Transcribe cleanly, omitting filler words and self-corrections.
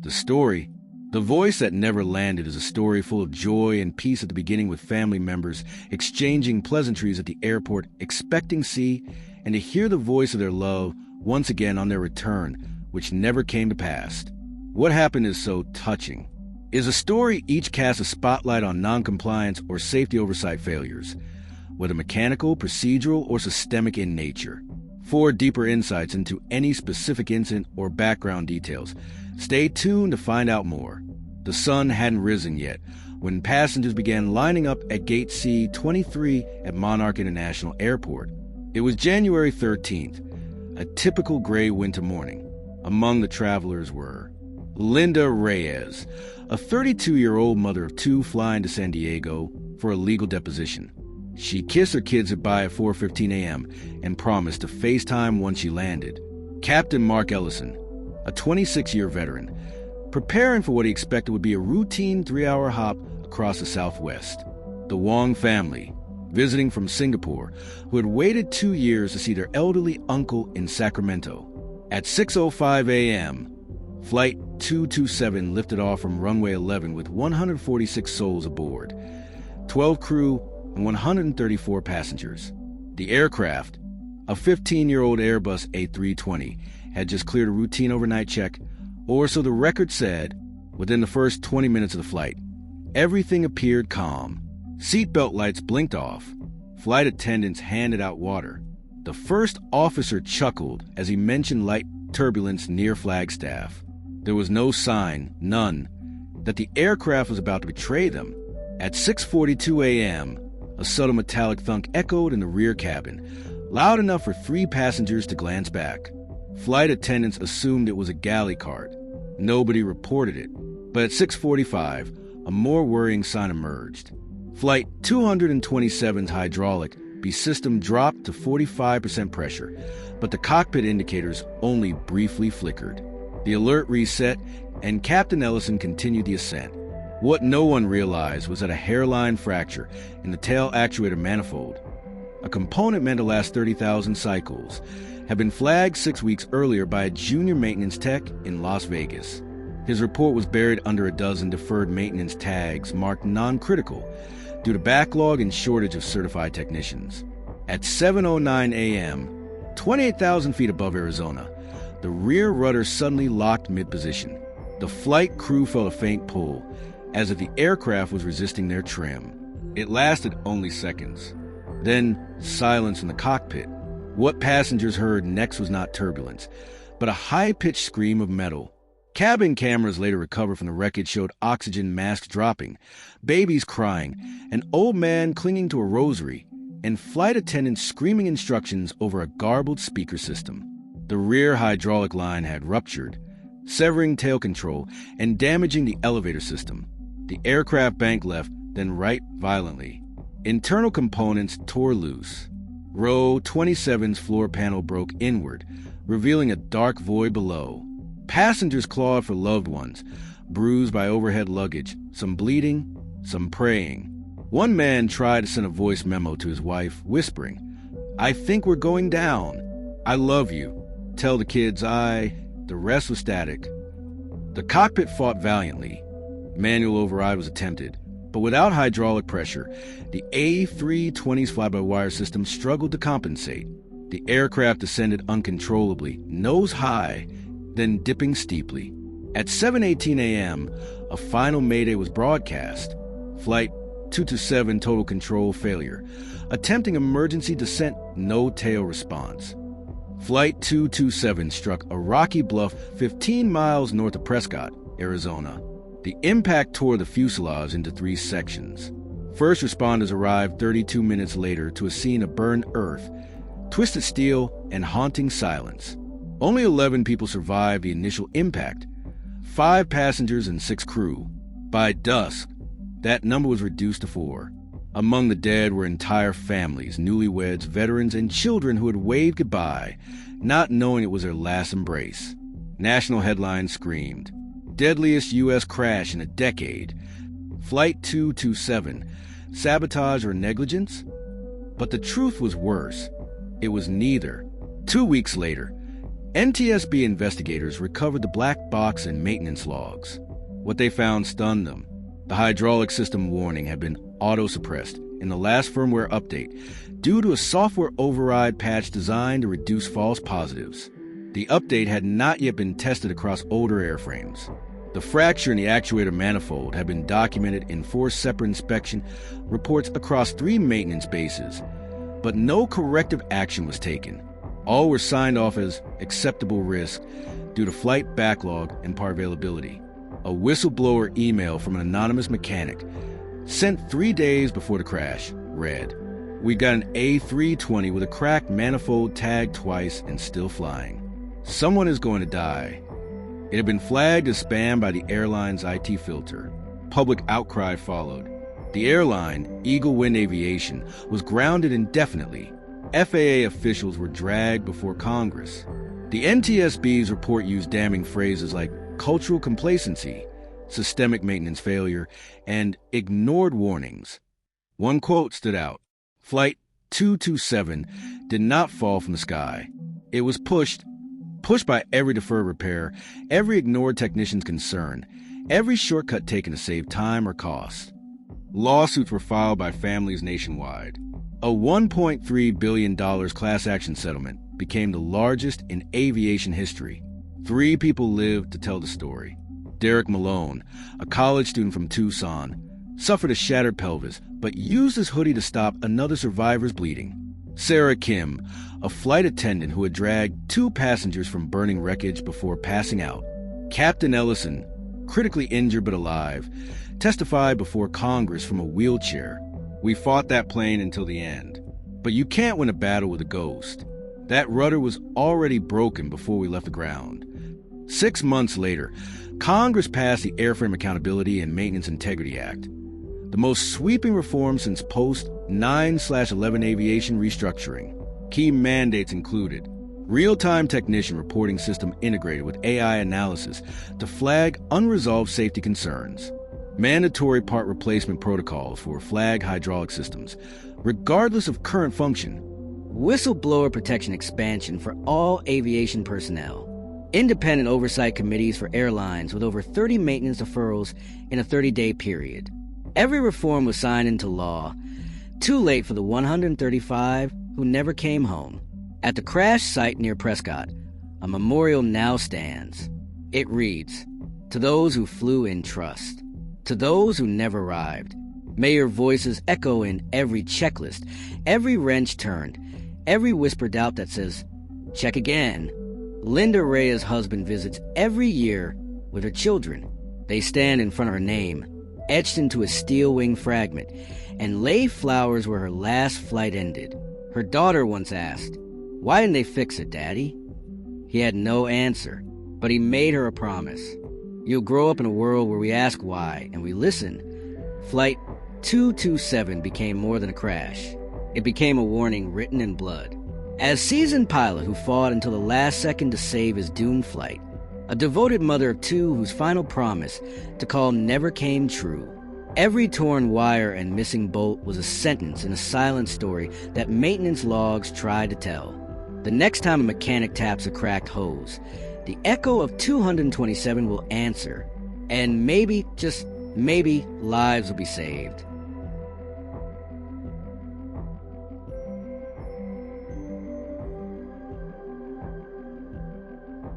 The story, the voice that never landed, is a story full of joy and peace at the beginning, with family members exchanging pleasantries at the airport, expecting to see and to hear the voice of their love once again on their return, which never came to pass. What happened is so touching. Is a story each casts a spotlight on noncompliance or safety oversight failures, whether mechanical, procedural, or systemic in nature. For deeper insights into any specific incident or background details, stay tuned to find out more. The sun hadn't risen yet when passengers began lining up at Gate C-23 at Monarch International Airport. It was January 13th, a typical gray winter morning. Among the travelers were Linda Reyes, a 32-year-old mother of two flying to San Diego for a legal deposition. She kissed her kids goodbye at 4:15 a.m. and promised to FaceTime once she landed. Captain Mark Ellison, a 26-year veteran, preparing for what he expected would be a routine 3-hour hop across the Southwest. The Wong family, visiting from Singapore, who had waited 2 years to see their elderly uncle in Sacramento. At 6:05 a.m., Flight 227 lifted off from runway 11 with 146 souls aboard, 12 crew and 134 passengers. The aircraft, a 15-year-old Airbus A320, had just cleared a routine overnight check, or so the record said. Within the first 20 minutes of the flight, everything appeared calm. Seatbelt lights blinked off. Flight attendants handed out water. The first officer chuckled as he mentioned light turbulence near Flagstaff. There was no sign, none, that the aircraft was about to betray them. At 6:42 a.m., a subtle metallic thunk echoed in the rear cabin, loud enough for 3 passengers to glance back. Flight attendants assumed it was a galley cart. Nobody reported it. But at 6:45, a more worrying sign emerged. Flight 227's hydraulic system dropped to 45% pressure, but the cockpit indicators only briefly flickered. The alert reset, and Captain Ellison continued the ascent. What no one realized was that a hairline fracture in the tail actuator manifold, a component meant to last 30,000 cycles, had been flagged 6 weeks earlier by a junior maintenance tech in Las Vegas. His report was buried under a dozen deferred maintenance tags marked non-critical due to backlog and shortage of certified technicians. At 7:09 a.m., 28,000 feet above Arizona, the rear rudder suddenly locked mid-position. The flight crew felt a faint pull, as if the aircraft was resisting their trim. It lasted only seconds. Then, silence in the cockpit. What passengers heard next was not turbulence, but a high-pitched scream of metal. Cabin cameras later recovered from the wreckage showed oxygen masks dropping, babies crying, an old man clinging to a rosary, and flight attendants screaming instructions over a garbled speaker system. The rear hydraulic line had ruptured, severing tail control and damaging the elevator system. The aircraft bank left, then right violently. Internal components tore loose. Row 27's floor panel broke inward, revealing a dark void below. Passengers clawed for loved ones, bruised by overhead luggage, some bleeding, some praying. One man tried to send a voice memo to his wife, whispering, "I think we're going down. I love you. Tell the kids The rest was static. The cockpit fought valiantly. Manual override was attempted, but without hydraulic pressure, the A320's fly-by-wire system struggled to compensate. The aircraft descended uncontrollably, nose high, then dipping steeply. At 7:18 a.m., a final mayday was broadcast. Flight 227 total control failure. Attempting emergency descent, no tail response. Flight 227 struck a rocky bluff 15 miles north of Prescott, Arizona. The impact tore the fuselage into 3 sections. First responders arrived 32 minutes later to a scene of burned earth, twisted steel, and haunting silence. Only 11 people survived the initial impact, 5 passengers and 6 crew. By dusk, that number was reduced to 4. Among the dead were entire families, newlyweds, veterans, and children who had waved goodbye, not knowing it was their last embrace. National headlines screamed, "Deadliest U.S. crash in a decade. Flight 227, sabotage or negligence?" But the truth was worse. It was neither. 2 weeks later, NTSB investigators recovered the black box and maintenance logs. What they found stunned them. The hydraulic system warning had been auto-suppressed in the last firmware update due to a software override patch designed to reduce false positives. The update had not yet been tested across older airframes. The fracture in the actuator manifold had been documented in 4 separate inspection reports across 3 maintenance bases, but no corrective action was taken. All were signed off as acceptable risk due to flight backlog and part availability. A whistleblower email from an anonymous mechanic sent 3 days before the crash read, "We got an A320 with a cracked manifold tagged twice and still flying. Someone is going to die." It had been flagged as spam by the airline's IT filter. Public outcry followed. The airline, Eagle Wind Aviation, was grounded indefinitely. FAA officials were dragged before Congress. The NTSB's report used damning phrases like cultural complacency, systemic maintenance failure, and ignored warnings. One quote stood out. Flight 227 did not fall from the sky. It was pushed by every deferred repair, every ignored technician's concern, every shortcut taken to save time or cost. Lawsuits were filed by families nationwide. A $1.3 billion class action settlement became the largest in aviation history. 3 people lived to tell the story. Derek Malone, a college student from Tucson, suffered a shattered pelvis, but used his hoodie to stop another survivor's bleeding. Sarah Kim, a flight attendant who had dragged 2 passengers from burning wreckage before passing out. Captain Ellison, critically injured but alive, testified before Congress from a wheelchair. "We fought that plane until the end. But you can't win a battle with a ghost. That rudder was already broken before we left the ground." 6 months later, Congress passed the Airframe Accountability and Maintenance Integrity Act, the most sweeping reform since post-9/11 aviation restructuring. Key mandates included real-time technician reporting system integrated with AI analysis to flag unresolved safety concerns, mandatory part replacement protocols for flag hydraulic systems, regardless of current function, whistleblower protection expansion for all aviation personnel, independent oversight committees for airlines with over 30 maintenance deferrals in a 30-day period. Every reform was signed into law. Too late for the 135 who never came home. At the crash site near Prescott, a memorial now stands. It reads, "To those who flew in trust. To those who never arrived. May your voices echo in every checklist, every wrench turned, every whispered doubt that says, 'Check again.'" Linda Rhea's husband visits every year with her children. They stand in front of her name, etched into a steel wing fragment, and lay flowers where her last flight ended. Her daughter once asked, "Why didn't they fix it, Daddy?" He had no answer, but he made her a promise. You'll grow up in a world where we ask why, and we listen. Flight 227 became more than a crash. It became a warning written in blood. As seasoned pilot who fought until the last second to save his doomed flight, a devoted mother of 2 whose final promise to call never came true, every torn wire and missing bolt was a sentence in a silent story that maintenance logs tried to tell. The next time a mechanic taps a cracked hose, the echo of 227 will answer, and maybe, just maybe, lives will be saved.